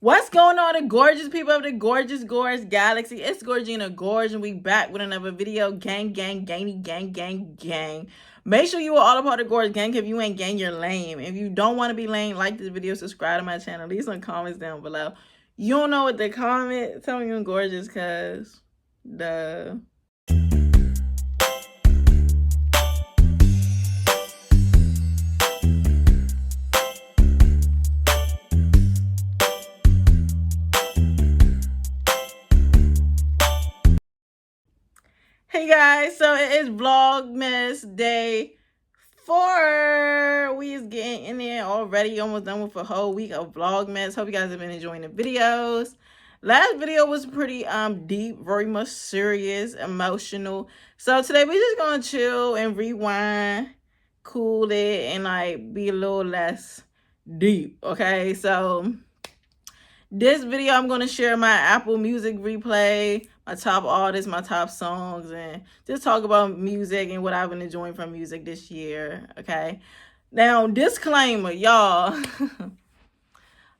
What's going on, the gorgeous people of the gorgeous galaxy? It's Gorgina Gorge, and we back with another video. Gang, gang. Make sure you are all a part of the Gorge gang. If you ain't gang, you're lame. If you don't want to be lame, like this video, subscribe to my channel, leave some comments down below. You don't know what to comment? Tell me you're gorgeous, cause duh. Hey guys, so it is Vlogmas day 4. We is getting in there already, almost done with a whole week of Vlogmas. Hope you guys have been enjoying the videos. Last video was pretty deep, very much serious, emotional. So today we just gonna chill and rewind, cool it, and like be a little less deep. Okay, so this video I'm gonna share my Apple Music replay, my top artists, my top songs, and just talk about music and what I've been enjoying from music this year. Okay, now disclaimer, y'all.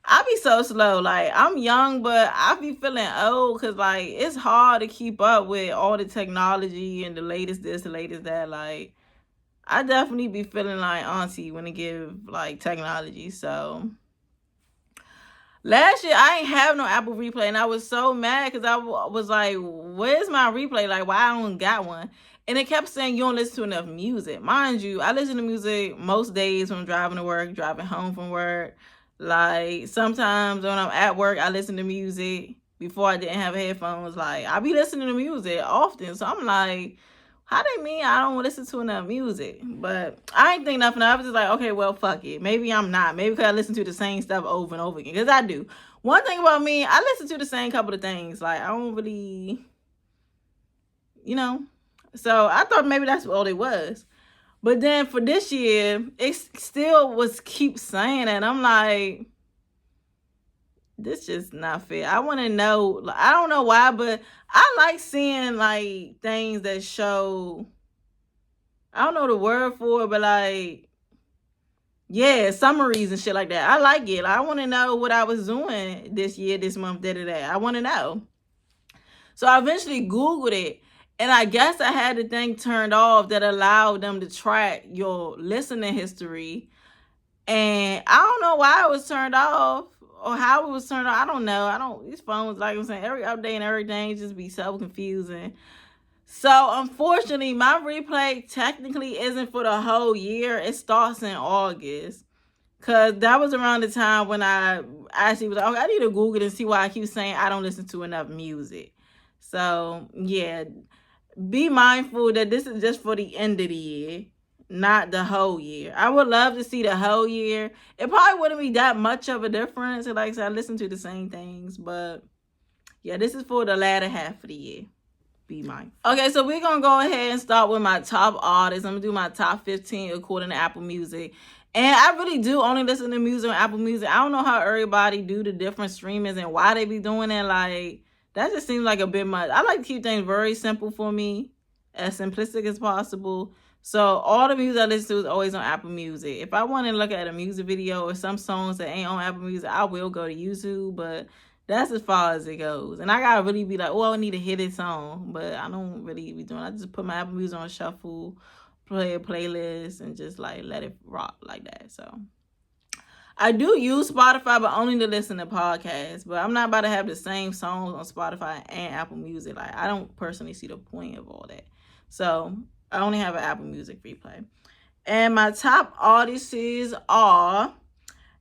I be so slow. Like, I'm young, but I be feeling old because like it's hard to keep up with all the technology and the latest this, the latest that. Like, I definitely be feeling like auntie when it give like technology. So last year, I ain't have no Apple Replay, and I was so mad because I was like, where's my replay? Like, why I don't got one? And it kept saying you don't listen to enough music. Mind you, I listen to music most days when I'm driving to work, driving home from work. Like, sometimes when I'm at work, I listen to music. Before I didn't have headphones. Like, I be listening to music often. So I'm like, how they mean I don't listen to enough music? But I ain't think nothing. I was just like, okay, well, fuck it. Maybe I'm not. Maybe because I listen to the same stuff over and over again. Because I do. One thing about me, I listen to the same couple of things. Like, I don't really, you know. So I thought maybe that's all it was. But then for this year, it still was keep saying that. I'm like, this just not fair. I want to know. I don't know why, but I like seeing like things that show. I don't know the word for it, but like, yeah, summaries and shit like that. I like it. Like, I want to know what I was doing this year, this month, da. I want to know. So I eventually Googled it, and I guess I had the thing turned off that allowed them to track your listening history. And I don't know why it was turned off or how it was turned off. I don't know. These phones, like I'm saying, every update and everything just be so confusing. So unfortunately, my replay technically isn't for the whole year. It starts in August. Cause that was around the time when I actually was like, okay, I need to Google it and see why I keep saying I don't listen to enough music. So yeah, be mindful that this is just for the end of the year, not the whole year. I would love to see the whole year. It probably wouldn't be that much of a difference. Like I said, I listen to the same things, but yeah, this is for the latter half of the year. Be mindful. Okay, so we're gonna go ahead and start with my top artists. I'm gonna do my top 15 according to Apple Music. And I really do only listen to music on Apple Music. I don't know how everybody do the different streamers and why they be doing it. Like, that just seems like a bit much. I like to keep things very simple for me, as simplistic as possible. So all the music I listen to is always on Apple Music. If I want to look at a music video or some songs that ain't on Apple Music, I will go to YouTube, but that's as far as it goes. And I gotta really be like, oh, I need a hit song, but I don't really be doing. I just put my Apple Music on shuffle, play a playlist, and just like let it rock like that. So I do use Spotify, but only to listen to podcasts. But I'm not about to have the same songs on Spotify and Apple Music. Like, I don't personally see the point of all that. So I only have an Apple Music replay. And my top artists are,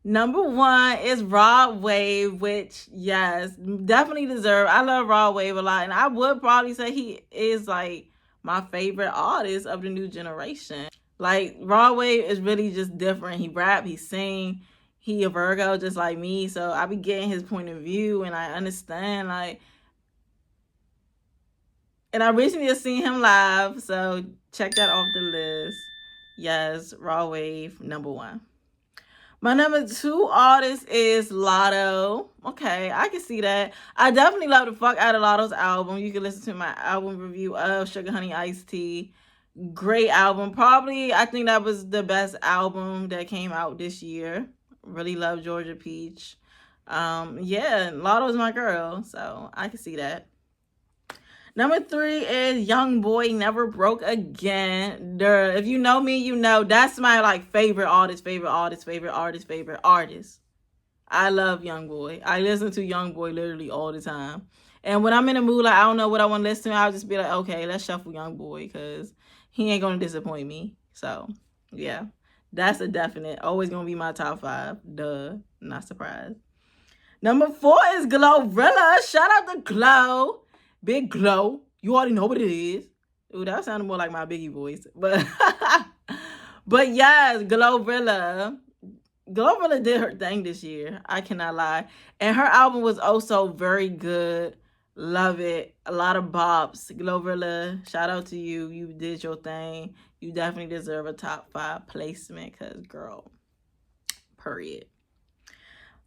number 1 is Rod Wave, which, yes, definitely deserve. I love Rod Wave a lot. And I would probably say he is like my favorite artist of the new generation. Like, Rod Wave is really just different. He rap, he sing. He a Virgo just like me. So I be getting his point of view and I understand, like, and I recently just seen him live, so check that off the list. Yes, Raw Wave, number 1. My number 2 artist is Lotto. Okay, I can see that. I definitely love the fuck out of Lotto's album. You can listen to my album review of Sugar Honey Iced Tea. Great album. Probably, I think that was the best album that came out this year. Really love Georgia Peach. Yeah, Lotto's my girl, so I can see that. Number 3 is Young Boy Never Broke Again. Duh. If you know me, you know that's my like favorite artist, favorite artist, favorite artist, favorite artist. I love Young Boy. I listen to Young Boy literally all the time. And when I'm in a mood, like I don't know what I want to listen to, I'll just be like, okay, let's shuffle Young Boy because he ain't gonna disappoint me. So yeah, that's a definite. Always gonna be my top 5. Duh, not surprised. Number 4 is Glorilla. Shout out to Glow. Big Glow. You already know what it is. Ooh, that sounded more like my Biggie voice. But but yes, Glorilla. Glorilla did her thing this year. I cannot lie. And her album was also very good. Love it. A lot of bops. Glorilla, shout out to you. You did your thing. You definitely deserve a top 5 placement because, girl, period.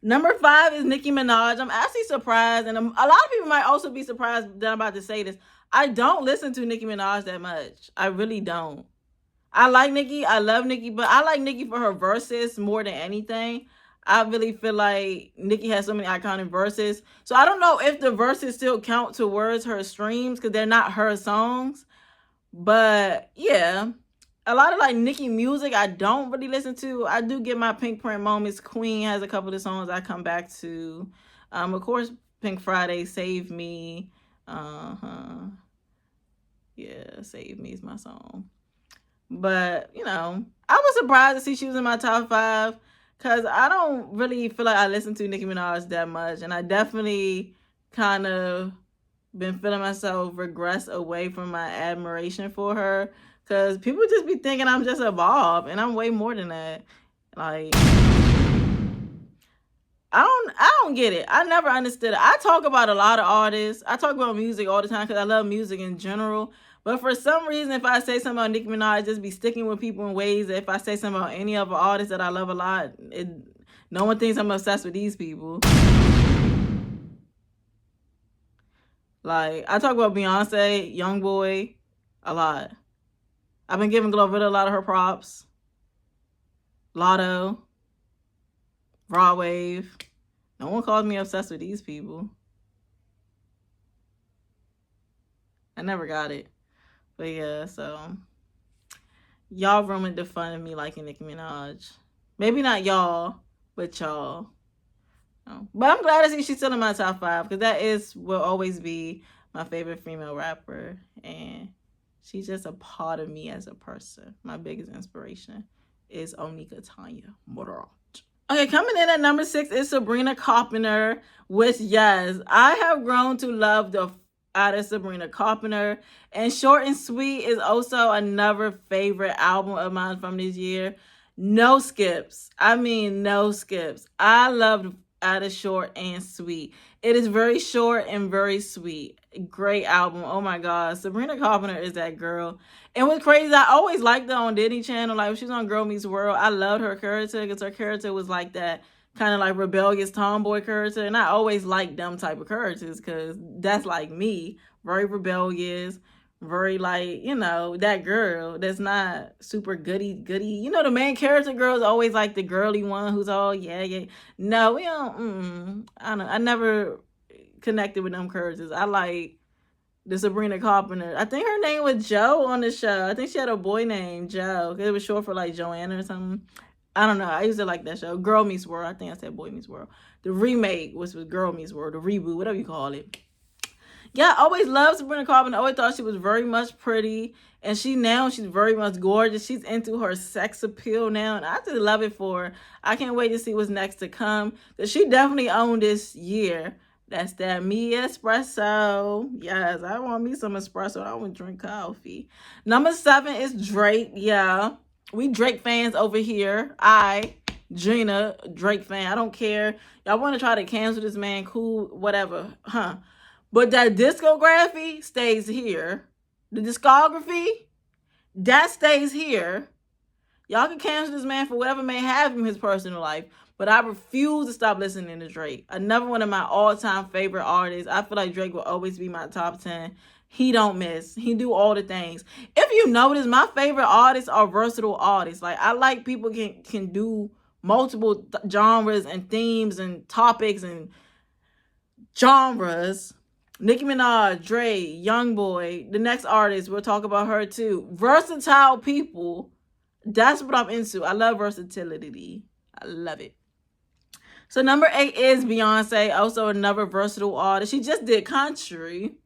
Number 5 is Nicki Minaj. I'm actually surprised, and a lot of people might also be surprised that I'm about to say this. I don't listen to Nicki Minaj that much. I really don't. I like Nicki. I love Nicki, but I like Nicki for her verses more than anything. I really feel like Nicki has so many iconic verses. So I don't know if the verses still count towards her streams because they're not her songs. But yeah, a lot of like Nicki music I don't really listen to. I do get my Pink Print moments. Queen has a couple of songs I come back to. Of course, Pink Friday, Save Me. Yeah, Save Me is my song. But, you know, I was surprised to see she was in my top 5 because I don't really feel like I listen to Nicki Minaj that much. And I definitely kind of been feeling myself regress away from my admiration for her because people just be thinking I'm just a Bob and I'm way more than that. Like, I don't get it. I never understood it. I talk about a lot of artists. I talk about music all the time because I love music in general. But for some reason, if I say something about Nicki Minaj, I just be sticking with people in ways that if I say something about any other artist that I love a lot, no one thinks I'm obsessed with these people. Like, I talk about Beyonce, Young Boy, a lot. I've been giving Glorilla a lot of her props. Lotto. Raw Wave. No one calls me obsessed with these people. I never got it. But yeah, so y'all ruined the fun of me liking Nicki Minaj. Maybe not y'all, but y'all. No. But I'm glad to see she's still in my top 5 because that will always be my favorite female rapper. And she's just a part of me as a person. My biggest inspiration is Onika Tanya Motorot. Okay, coming in at number 6 is Sabrina Carpenter, which, yes, I have grown to love the artist Sabrina Carpenter. And Short and Sweet is also another favorite album of mine from this year. No skips. I mean, no skips. I loved artist Short and Sweet. It is very short and very sweet. Great album. Oh my God. Sabrina Carpenter is that girl. And what's crazy, I always liked her on Disney Channel. Like when she was on Girl Meets World, I loved her character because her character was like that kind of like rebellious tomboy character. And I always liked them type of characters because that's like me. Very rebellious. Very like, you know, that girl that's not super goody. You know, the main character girl is always like the girly one who's all, yeah. No, we don't, I don't know. I never connected with them characters. I like the Sabrina Carpenter. I think her name was Joe on the show. I think she had a boy named Joe. It was short for like Joanna or something. I don't know. I used to like that show. Girl Meets World. I think I said Boy Meets World. The remake was Girl Meets World. The reboot, whatever you call it. Yeah, I always loved Sabrina Carpenter. I always thought she was very much pretty. And she's very much gorgeous. She's into her sex appeal now. And I just love it for her. I can't wait to see what's next to come. Because she definitely owned this year. That's that me espresso. Yes, I want me some espresso. I want to drink coffee. Number 7 is Drake. Yeah, we Drake fans over here. Gina, Drake fan. I don't care. Y'all want to try to cancel this man. Cool, whatever. But that discography stays here. The discography, that stays here. Y'all can cancel this man for whatever may have in his personal life. But I refuse to stop listening to Drake. Another one of my all-time favorite artists. I feel like Drake will always be my top 10. He don't miss. He do all the things. If you notice, my favorite artists are versatile artists. Like, I like people can do multiple genres and themes and topics and genres. Nicki Minaj, Dre, Youngboy, the next artist, we'll talk about her too. Versatile people. That's what I'm into. I love versatility. I love it. So number 8 is Beyonce, also another versatile artist. She just did country.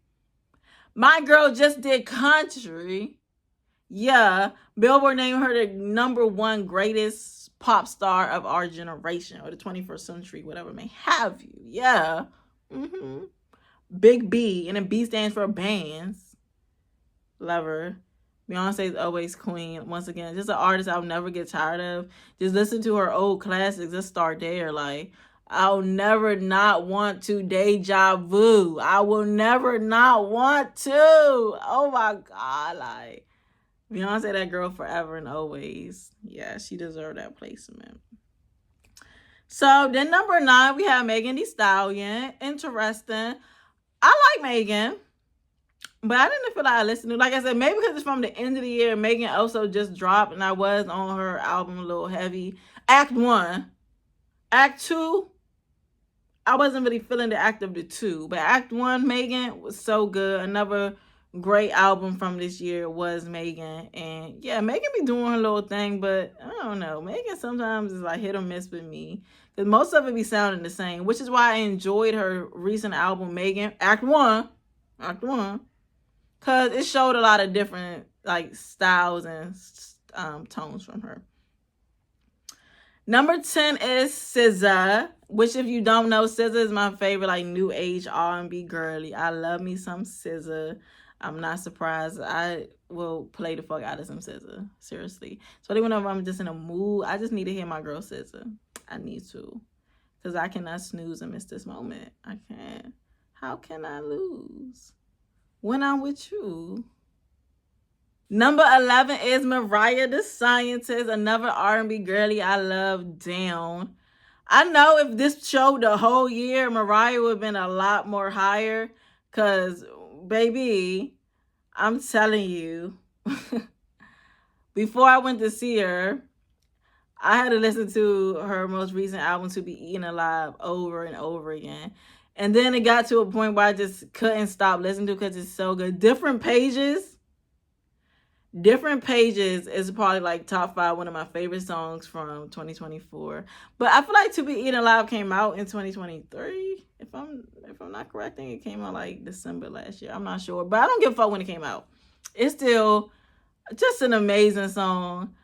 My girl just did country. Yeah, Billboard named her the number 1 greatest pop star of our generation, or the 21st century, whatever may have you. Yeah. Big B, and then B stands for bands. Love her. Beyonce's always queen. Once again, just an artist I'll never get tired of. Just listen to her old classics. Just start there. Like, I'll never not want to deja vu. I will never not want to. Oh my God. Like, Beyonce, that girl forever and always. Yeah, she deserved that placement. So then number 9, we have Megan Thee Stallion. Interesting. I like Megan, but I didn't feel like I listened to. Like I said, maybe because it's from the end of the year. Megan also just dropped, and I was on her album a little heavy. Act 1. Act 2, I wasn't really feeling the act of the 2. But Act 1, Megan, was so good. Another great album from this year was Megan. And yeah, Megan be doing her little thing, but I don't know. Megan sometimes is like hit or miss with me. Because most of it be sounding the same, which is why I enjoyed her recent album, Megan, Act 1. Act 1. Because it showed a lot of different like styles and tones from her. Number 10 is SZA, which if you don't know, SZA is my favorite like new age R&B girly. I love me some SZA. I'm not surprised. I will play the fuck out of some SZA. Seriously. So whenever I'm just in a mood, I just need to hear my girl SZA. I need to. Because I cannot snooze and miss this moment. I can't. How can I lose when I'm with you? Number 11 is Mariah the Scientist, another R&B girly I love down. I know if this showed the whole year, Mariah would have been a lot more higher. Because, baby, I'm telling you, before I went to see her, I had to listen to her most recent album, To Be Eaten Alive, over and over again. And then it got to a point where I just couldn't stop listening to it because it's so good. Different Pages is probably like top 5, one of my favorite songs from 2024. But I feel like To Be Eaten Alive came out in 2023. If I'm not correct, I think it came out like December last year. I'm not sure. But I don't give a fuck when it came out. It's still just an amazing song.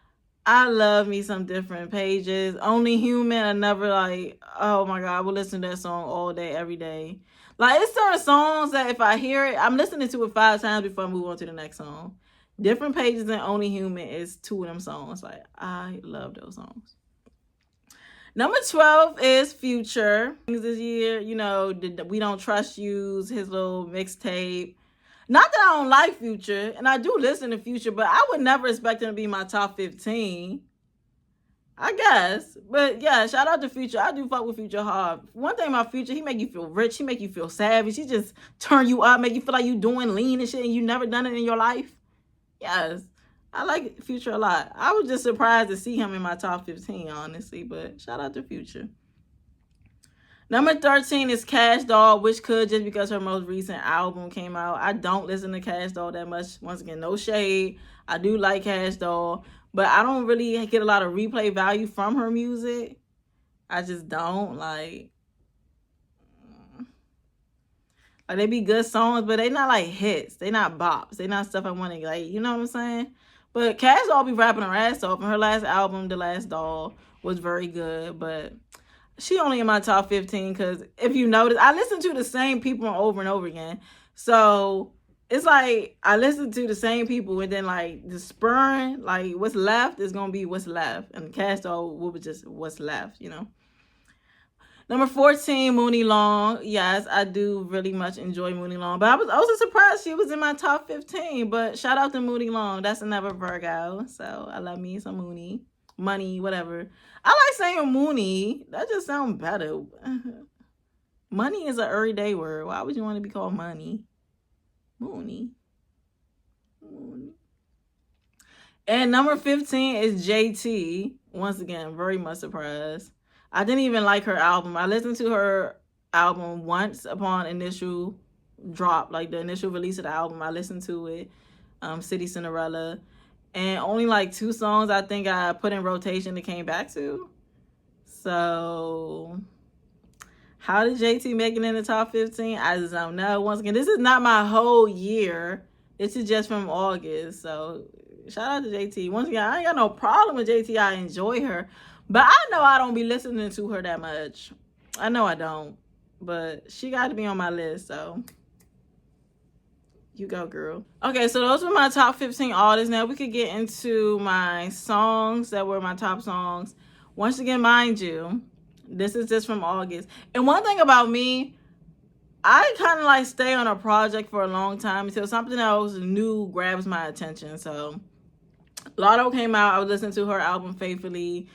I love me some Different Pages. Only Human, another like, oh my God, I will listen to that song all day, every day. Like, it's certain songs that if I hear it, I'm listening to it 5 times before I move on to the next song. Different Pages and Only Human is 2 of them songs. Like, I love those songs. Number 12 is Future. This year, you know, We Don't Trust You's, his little mixtape. Not that I don't like Future, and I do listen to Future, but I would never expect him to be my top 15. I guess. But yeah, shout out to Future. I do fuck with Future hard. One thing about Future, he make you feel rich. He make you feel savage. He just turn you up, make you feel like you doing lean and shit, and you never done it in your life. Yes. I like Future a lot. I was just surprised to see him in my top 15, honestly, but shout out to Future. Number 13 is Cash Doll, which could just because her most recent album came out. I don't listen to Cash Doll that much. Once again, no shade. I do like Cash Doll, but I don't really get a lot of replay value from her music. I just don't. Like they be good songs, but they not like hits. They not bops. They not stuff I want to like, you know what I'm saying? But Cash Doll be rapping her ass off, and her last album, The Last Doll, was very good, but she only in my top 15 because if you notice, I listen to the same people over and over again. So it's like I listen to the same people, and then like the spurring, like what's left is going to be what's left. And Cash Doll will be just what's left, you know. Number 14, Mooney Long. Yes, I do really much enjoy Mooney Long. But I was also surprised she was in my top 15. But shout out to Mooney Long. That's another Virgo. So I love me some Mooney. Money, whatever. I like saying Mooney. That just sounds better. Money is an everyday word. Why would you want to be called money? Mooney. And number 15 is JT. Once again, very much surprised. I didn't even like her album. I listened to her album once upon initial drop, like the initial release of the album. I listened to it, City Cinderella, and only like 2 songs I think I put in rotation and came back to. So how did JT make it in the top 15? I just don't know. Once again, this is not my whole year. This is just from August. So shout out to JT. Once again, I ain't got no problem with JT. I enjoy her. But I know I don't be listening to her that much. I know I don't. But she got to be on my list. So you go, girl. Okay, so those were my top 15 artists. Now we could get into my songs that were my top songs. Once again, mind you, this is just from August. And one thing about me, I kind of like stay on a project for a long time until something else new grabs my attention. So Lotto came out. I was listening to her album faithfully.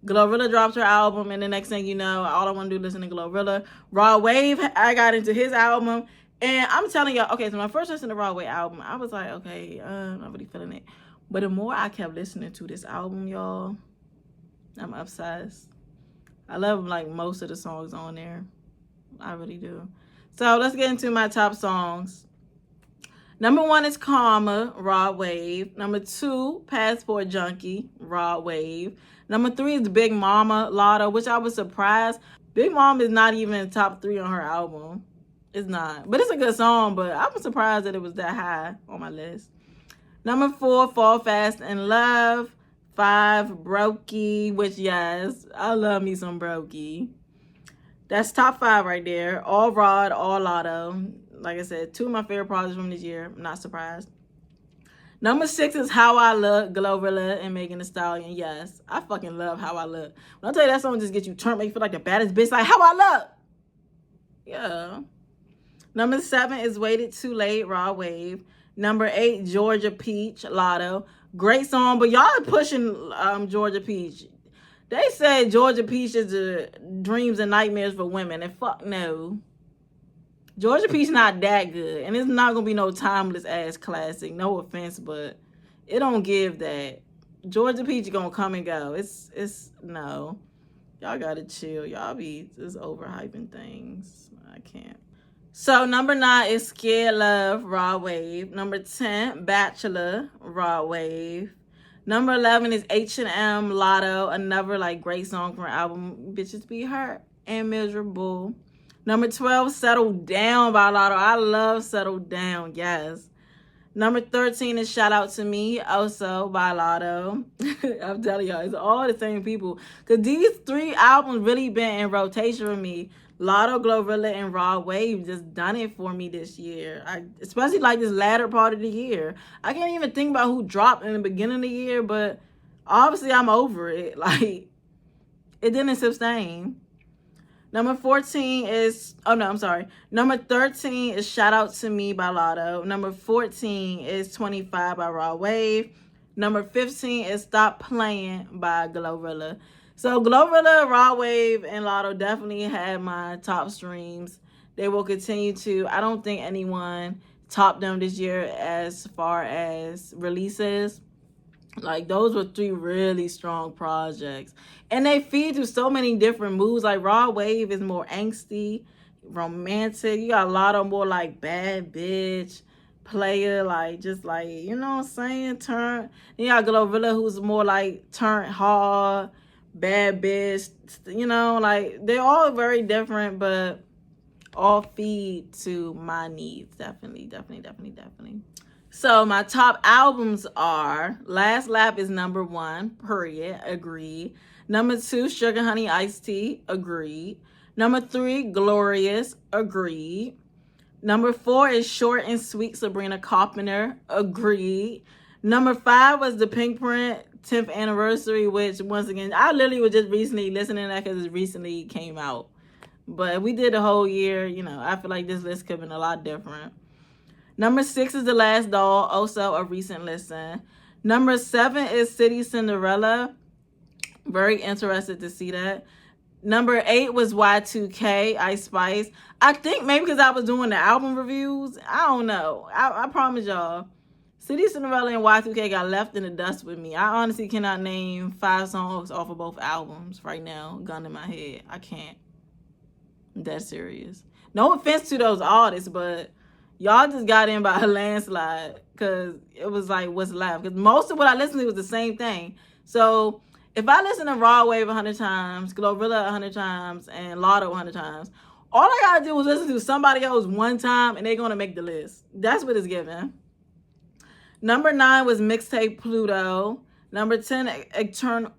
Glorilla dropped her album, and the next thing you know, all I want to do is listen to Glorilla. Rod Wave, I got into his album. And I'm telling y'all, okay, so when I first listened to Rod Wave album, I was like, okay, I'm not really feeling it. But the more I kept listening to this album, y'all, I'm obsessed. I love like most of the songs on there. I really do. So let's get into my top songs. Number 1 is Karma, Rod Wave. Number 2, Passport Junkie, Rod Wave. Number 3 is Big Mama, Lotto, which I was surprised. Big Mama is not even top 3 on her album. It's not. But it's a good song, but I was surprised that it was that high on my list. Number 4, Fall Fast in Love. 5, Brokey, which, yes, I love me some Brokey. That's top 5 right there. All Rod, all Lotto. Like I said, 2 of my favorite projects from this year. I'm not surprised. Number 6 is How I Look, Glorilla and Megan Thee Stallion. Yes, I fucking love How I Look. When I tell you that song just gets you turned, make you feel like the baddest bitch, like How I Look. Yeah. Number 7 is Waited Too Late, Rod Wave. Number 8, Georgia Peach, Lotto. Great song, but y'all are pushing Georgia Peach. They say Georgia Peach is the dreams and nightmares for women, and fuck no. Georgia Peach not that good, and it's not gonna be no timeless ass classic. No offense, but it don't give that. Georgia Peach gonna come and go. It's no. Y'all gotta chill. Y'all be just overhyping things. I can't. So number 9 is Scared Love, Rod Wave. Number 10, Bachelor, Rod Wave. Number 11 is H&M, Lotto, another like great song from her album, Bitches Be Hurt and Miserable. Number 12, Settle Down by Lotto. I love Settle Down, yes. Number 13 is Shout Out to Me, also by Lotto. I'm telling y'all, it's all the same people. Because these 3 albums really been in rotation with me. Lotto, Glorilla, and Rod Wave just done it for me this year. Especially like this latter part of the year. I can't even think about who dropped in the beginning of the year, but obviously I'm over it. Like, it didn't sustain. Number 14 is, Number 13 is Shout Out to Me by Lotto. Number 14 is 25 by Rod Wave. Number 15 is Stop Playing by Glorilla. So Glorilla, Rod Wave, and Lotto definitely had my top streams. They will continue to. I don't think anyone topped them this year as far as releases. Like, those were 3 really strong projects. And they feed you so many different moods. Like, Rod Wave is more angsty, romantic. You got a lot of more, like, bad bitch, player, like, just, like, you know what I'm saying? You got Glorilla, who's more, like, turned hard, bad bitch. You know, like, they're all very different, but all feed to my needs. Definitely. So my top albums are Last Lap is number 1, period, agreed. Number 2, Sugar Honey Iced Tea, agreed. Number 3, Glorious, agreed. Number 4 is Short and Sweet, Sabrina Carpenter, agreed. Number 5 was The Pink Print 10th anniversary, which once again, I literally was just recently listening to that because it recently came out. But if we did the whole year, you know, I feel like this list could have been a lot different. Number 6 is The Last Doll, also a recent listen. Number 7 is City Cinderella. Very interested to see that. Number 8 was Y2K, Ice Spice. I think maybe because I was doing the album reviews. I don't know. I promise y'all. City Cinderella and Y2K got left in the dust with me. I honestly cannot name 5 songs off of both albums right now. Gun in my head. I can't. I'm dead serious. No offense to those artists, but y'all just got in by a landslide because it was like what's left. Because most of what I listened to was the same thing. So if I listen to Raw Wave 100 times, Glorilla 100 times, and Lotto 100 times, all I gotta do is listen to somebody else one time and they're gonna make the list. That's what it's given. Number 9 was Mixtape Pluto. Number 10, Eternal.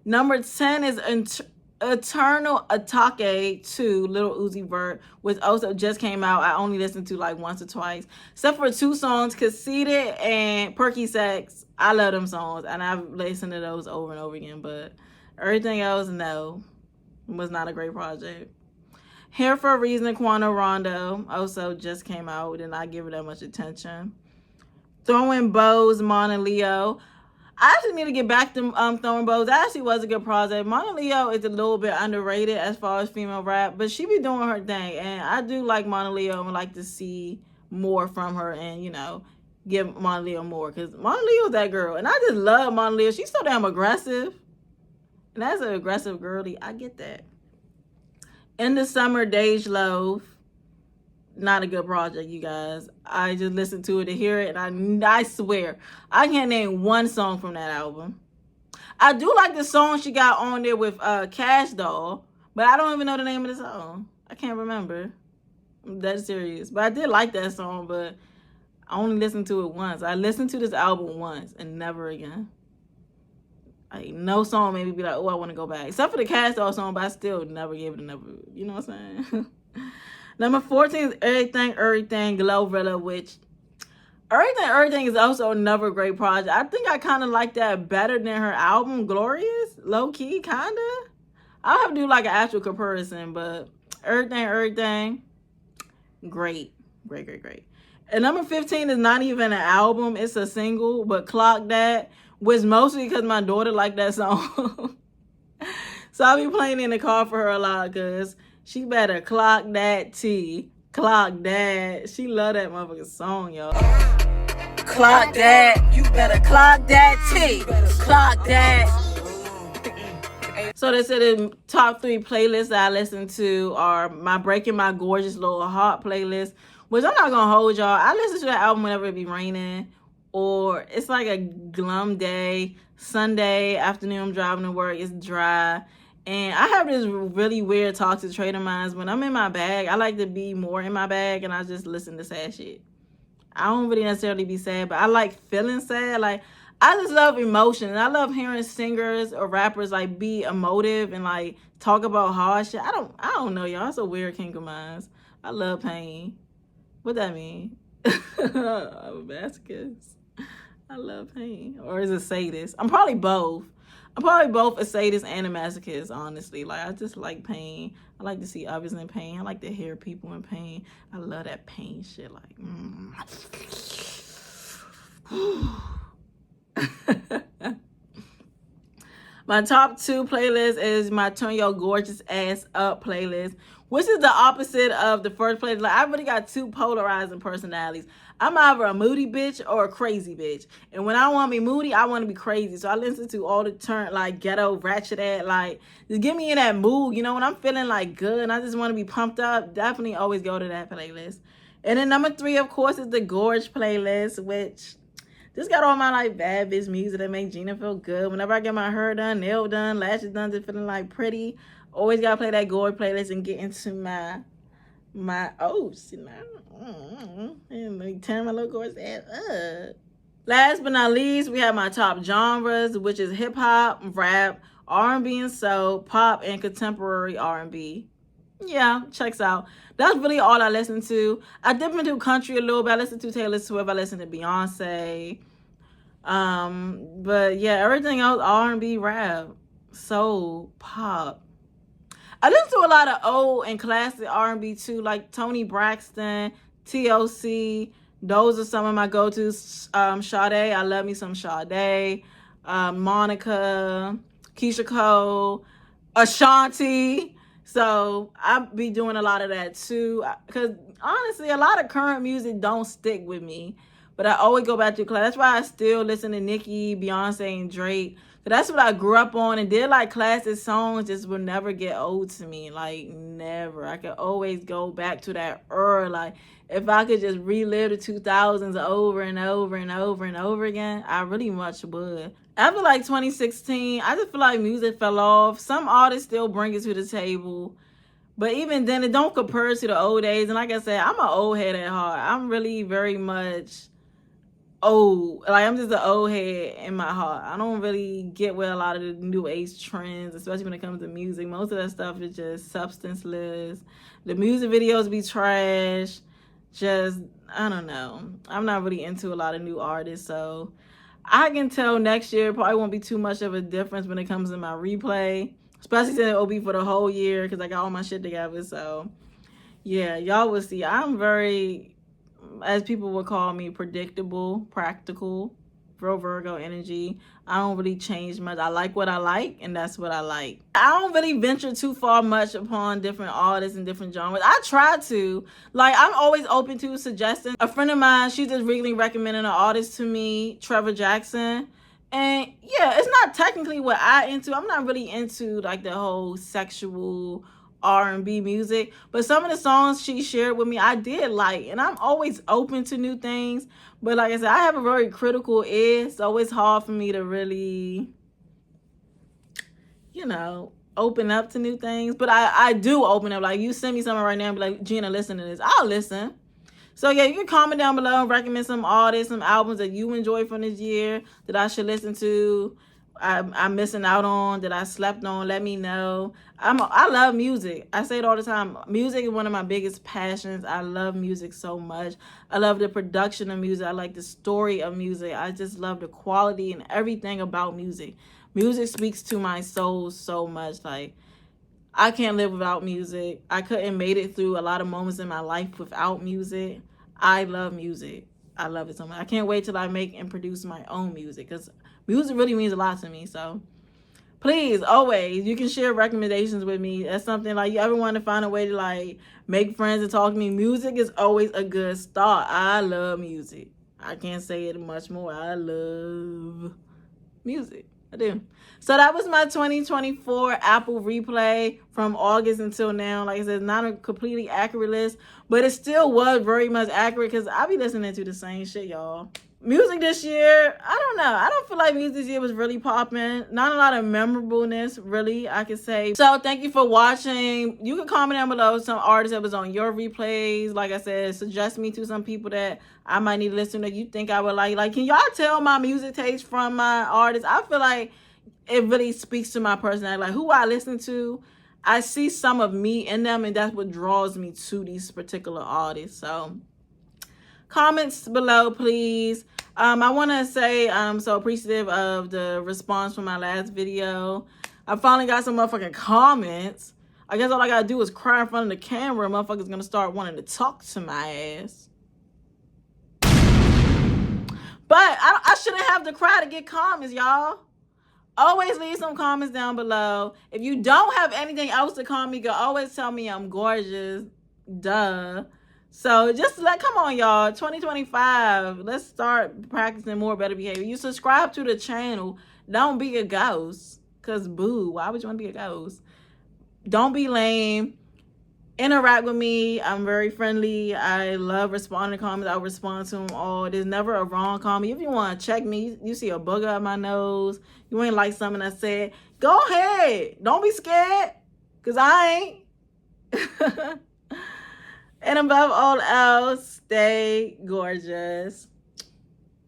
Number 10 is Eternal Atake 2, Lil Uzi Vert, which also just came out. I only listened to like once or twice. Except for 2 songs, Conceited and Perky Sex. I love them songs, and I've listened to those over and over again. But everything else, no. Was not a great project. Here for a Reason, Quando Rondo, also just came out. Did not give it that much attention. Throwing Bows, Mona Leo. I actually need to get back to Throwing Bows. That actually was a good project. Mona Leo is a little bit underrated as far as female rap, but she be doing her thing. And I do like Mona Leo and like to see more from her and, you know, give Mona Leo more. Because Mona Leo's that girl. And I just love Mona Leo. She's so damn aggressive. And as an aggressive girly, I get that. In the Summer, Dej Loaf. Not a good project, you guys. I just listened to it to hear it, and I swear, I can't name one song from that album. I do like the song she got on there with Cash Doll, but I don't even know the name of the song. I can't remember. I'm dead serious. But I did like that song, but I only listened to it once. I listened to this album once and never again. Like, no song made me be like, oh, I want to go back. Except for the Cash Doll song, but I still never gave it another, you know what I'm saying? Number 14 is Everything, Glorilla, which Everything is also another great project. I think I kind of like that better than her album, Glorious. Low-key, kind of. I'll have to do like an actual comparison, but Everything, great. And number 15 is not even an album. It's a single, but Clock That, which mostly because my daughter liked that song. So I'll be playing in the car for her a lot because she better clock that T. Clock that. She love that motherfucking song, y'all. Clock that. You better clock that T. Clock that. So they said the top 3 playlists that I listen to are my Breaking My Gorgeous Little Heart playlist, which I'm not going to hold y'all. I listen to that album whenever it be raining, or it's like a glum day, Sunday afternoon, I'm driving to work, it's dry. And I have this really weird toxic trait of mine. When I'm in my bag, I like to be more in my bag, and I just listen to sad shit. I don't really necessarily be sad, but I like feeling sad. Like, I just love emotion. And I love hearing singers or rappers, like, be emotive and, like, talk about hard shit. I don't know, y'all. It's a weird kink of mine. I love pain. What that mean? I'm a masochist. I love pain. Or is it sadist? I'm probably both. I'm probably both a sadist and a masochist, honestly. Like, I just like pain. I like to see others in pain. I like to hear people in pain. I love that pain shit. Like, My top 2 playlist is my Turn Your Gorgeous Ass Up playlist, which is the opposite of the first playlist. Like, I really got 2 polarizing personalities. I'm either a moody bitch or a crazy bitch. And when I want to be moody, I want to be crazy. So I listen to all the like ghetto, ratchet ass, like, just get me in that mood. You know, when I'm feeling like good and I just want to be pumped up, definitely always go to that playlist. And then number 3, of course, is the Gorge playlist, which just got all my like bad bitch music that make Gina feel good. Whenever I get my hair done, nail done, lashes done, just feeling like pretty, always gotta play that Gorge playlist and get into my oh shit now. And let me turn my little gorgeous ass up. Last but not least, we have my top genres, which is hip hop, rap, R&B and soul, pop, and contemporary R&B. Yeah, checks out. That's really all I listen to. I dip into country a little bit. I listen to Taylor Swift. I listen to Beyonce. But yeah, everything else R&B, rap, soul, pop. I listen to a lot of old and classic R&B too, like Toni Braxton, TLC. Those are some of my go-tos. Sade, I love me some Sade. Monica, Keisha Cole, Ashanti. So I be doing a lot of that too. Because honestly, a lot of current music don't stick with me. but I always go back to class. That's why I still listen to Nicki, Beyonce, and Drake. So that's what I grew up on, and did like classic songs just will never get old to me. Like never. I could always go back to that era. Like if I could just relive the 2000s over and over and over and over again, I really much would. After like 2016, I just feel like music fell off. Some artists still bring it to the table, but even then, it don't compare to the old days. And like I said, I'm an old head at heart. I'm really very much old. Like I'm just an old head in my heart. I don't really get with a lot of the new age trends, especially when it comes to music. Most of that stuff is just substanceless. The music videos be trash. Just, I don't know. I'm not really into a lot of new artists, so I can tell next year probably won't be too much of a difference when it comes to my replay, especially since it'll be for the whole year because I got all my shit together. So yeah, y'all will see. I'm very, as people would call me, predictable, practical, Virgo energy. I don't really change much. I like what I like, and that's what I like. I don't really venture too far much upon different artists and different genres. I try to. Like, I'm always open to suggestions. A friend of mine, she just really recommended an artist to me, Trevor Jackson. And yeah, it's not technically what I into. I'm not really into like the whole sexual R&B music, but some of the songs she shared with me I did like, and I'm always open to new things. But like I said, I have a very critical ear, so it's hard for me to really, you know, open up to new things. But I do open up. Like, you send me something right now and be like, Gina, listen to this. I'll listen. So yeah, you can comment down below and recommend some artists, some albums that you enjoy from this year that I should listen to. I'm missing out on, that I slept on. Let me know. I love music. I say it all the time. Music is one of my biggest passions. I love music so much. I love the production of music. I like the story of music. I just love the quality and everything about music. Music speaks to my soul so much. Like, I can't live without music. I couldn't made it through a lot of moments in my life without music. I love music. I love it so much. I can't wait till I make and produce my own music, because music really means a lot to me. So please, always, you can share recommendations with me. That's something, like, you ever want to find a way to like make friends and talk to me, music is always a good start. I love music. I can't say it much more. I love music. I do. So that was my 2024 Apple replay from August until now. Like I said, it's not a completely accurate list, but it still was very much accurate because I be listening to the same shit, y'all. Music this year, I don't know. I don't feel like music this year was really popping. Not a lot of memorableness, really, I could say. So thank you for watching. You can comment down below some artists that was on your replays. Like I said, suggest me to some people that I might need to listen to that you think I would like. Like, can y'all tell my music taste from my artists? I feel like it really speaks to my personality. Like, who I listen to, I see some of me in them, and that's what draws me to these particular artists. So comments below, please. I want to say I'm so appreciative of the response from my last video. I finally got some motherfucking comments. I guess all I gotta do is cry in front of the camera. Motherfuckers gonna start wanting to talk to my ass. But I shouldn't have to cry to get comments, y'all. Always leave some comments down below. If you don't have anything else to comment me, you can always tell me I'm gorgeous. Duh. So just come on, y'all. 2025. Let's start practicing more better behavior. You subscribe to the channel. Don't be a ghost. Because boo, why would you want to be a ghost? Don't be lame. Interact with me. I'm very friendly. I love responding to comments. I'll respond to them all. There's never a wrong comment. If you want to check me, you see a booger up my nose, you ain't like something I said, go ahead. Don't be scared, because I ain't. And above all else, stay gorgeous.